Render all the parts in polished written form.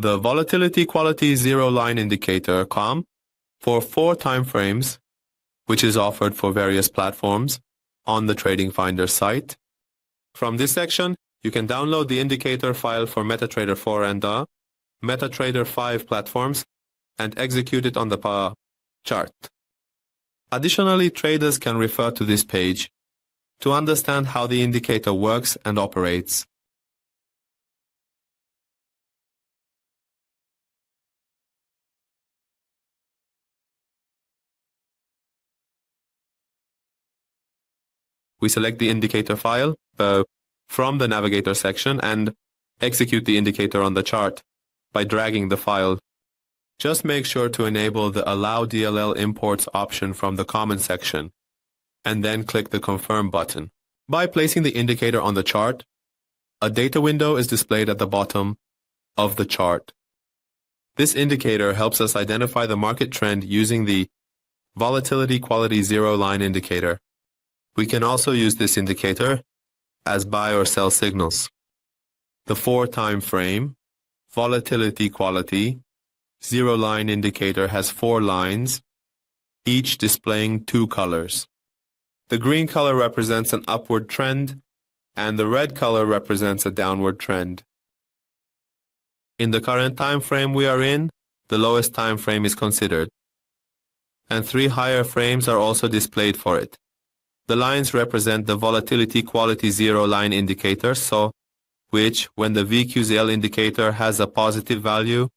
the Volatility Quality Zero Line Indicator (COM) for 4 time frames, which is offered for various platforms on the TradingFinder site. From this section, you can download the indicator file for MetaTrader 4 and the MetaTrader 5 platforms and execute it on the chart. Additionally, traders can refer to this page to understand how the indicator works and operates. We select the indicator file from the navigator section and execute the indicator on the chart by dragging the file. Just make sure to enable the Allow DLL Imports option from the Comment section, and then click the Confirm button. By placing the indicator on the chart, a data window is displayed at the bottom of the chart. This indicator helps us identify the market trend using the Volatility Quality Zero Line Indicator. We can also use this indicator as buy or sell signals. The 4 time frame Volatility Quality Zero Line Indicator has 4 lines, each displaying 2 colors. The green color represents an upward trend, and the red color represents a downward trend. In the current time frame we are in, the lowest time frame is considered, and 3 higher frames are also displayed for it. The lines represent the Volatility Quality Zero Line Indicator, which, when the VQZL indicator has a positive value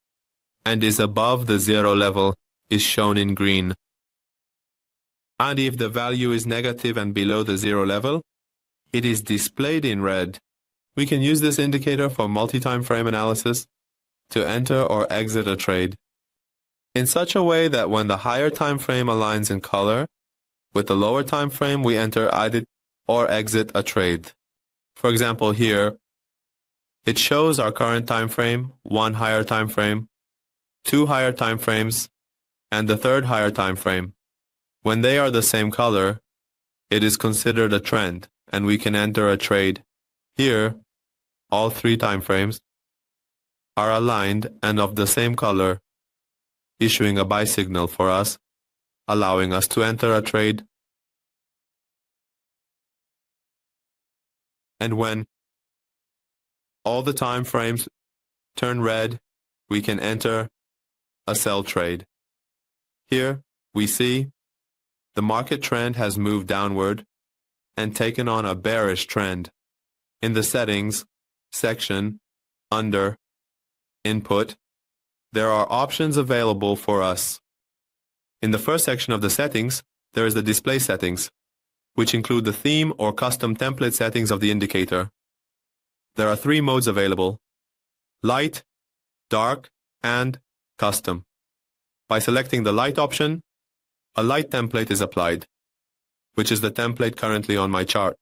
and is above the 0 level, is shown in green. And if the value is negative and below the 0 level, it is displayed in red. We can use this indicator for multi-time frame analysis to enter or exit a trade in such a way that when the higher time frame aligns in color with the lower time frame, we enter either or exit a trade. For example, here it shows our current time frame, 1 higher time frame, 2 higher time frames, and the 3rd higher time frame. When they are the same color, it is considered a trend, and we can enter a trade. Here, all 3 time frames are aligned and of the same color, issuing a buy signal for us, allowing us to enter a trade. And when all the time frames turn red, we can enter a sell trade. Here we see the market trend has moved downward and taken on a bearish trend. In the Settings section under Input, there are options available for us. In the first section of the settings, there is the display settings, which include the theme or custom template settings of the indicator. There are 3 modes available: light, dark, and custom. By selecting the light option, a light template is applied, which is the template currently on my chart.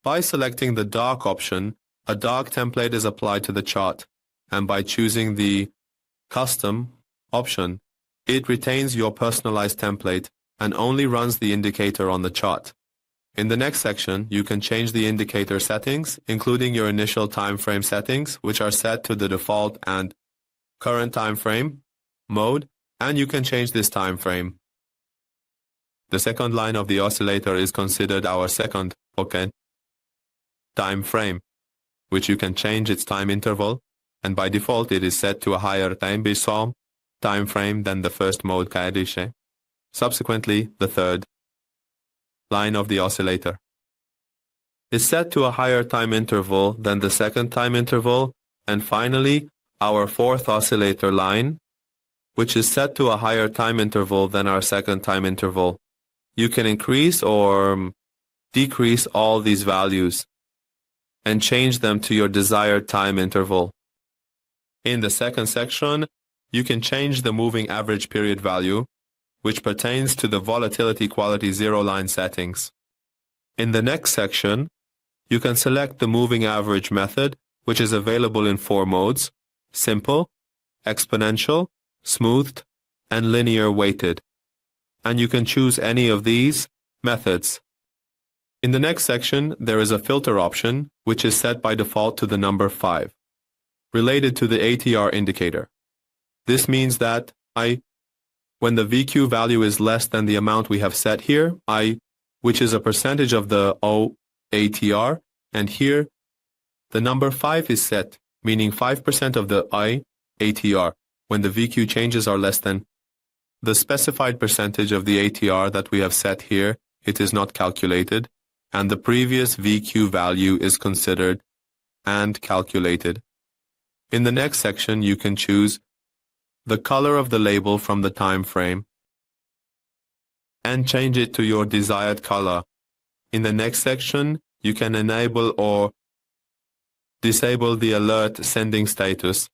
By selecting the dark option, a dark template is applied to the chart, and by choosing the custom option, it retains your personalized template and only runs the indicator on the chart. In the next section, you can change the indicator settings, including your initial time frame settings, which are set to the default and current time frame mode, and you can change this time frame. The second line of the oscillator is considered our second time frame, which you can change its time interval, and by default it is set to a higher time frame than the first mode kaedishe. Subsequently, the third line of the oscillator is set to a higher time interval than the second time interval, and finally, our fourth oscillator line, which is set to a higher time interval than our second time interval. You can increase or decrease all these values and change them to your desired time interval. In the second section, you can change the moving average period value, which pertains to the Volatility Quality Zero Line settings. In the next section, you can select the moving average method, which is available in 4 modes: simple, exponential, smoothed, and linear weighted. And you can choose any of these methods. In the next section, there is a filter option, which is set by default to the number 5. related to the ATR indicator. This means that when the VQ value is less than the amount we have set here, which is a percentage of the ATR, and here the number 5 is set, meaning 5% of the ATR, when the VQ changes are less than the specified percentage of the ATR that we have set here, it is not calculated, and the previous VQ value is considered and calculated. In the next section, you can choose the color of the label from the time frame and change it to your desired color. In the next section, you can enable or disable the alert sending status.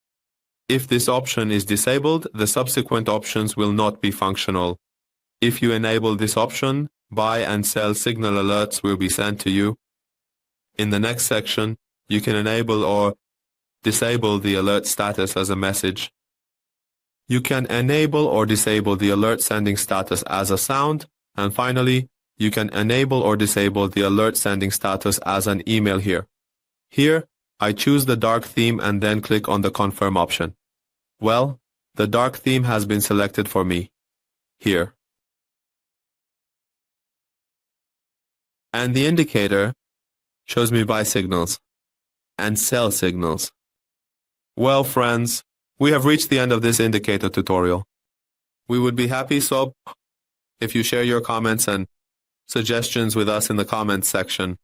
If this option is disabled, the subsequent options will not be functional. If you enable this option, buy and sell signal alerts will be sent to you. In the next section, you can enable or disable the alert status as a message. You can enable or disable the alert sending status as a sound, and finally, you can enable or disable the alert sending status as an email here. Here, I choose the dark theme and then click on the confirm option. Well, the dark theme has been selected for me. Here. And the indicator shows me buy signals and sell signals. Well, friends, we have reached the end of this indicator tutorial. We would be happy if you share your comments and suggestions with us in the comments section.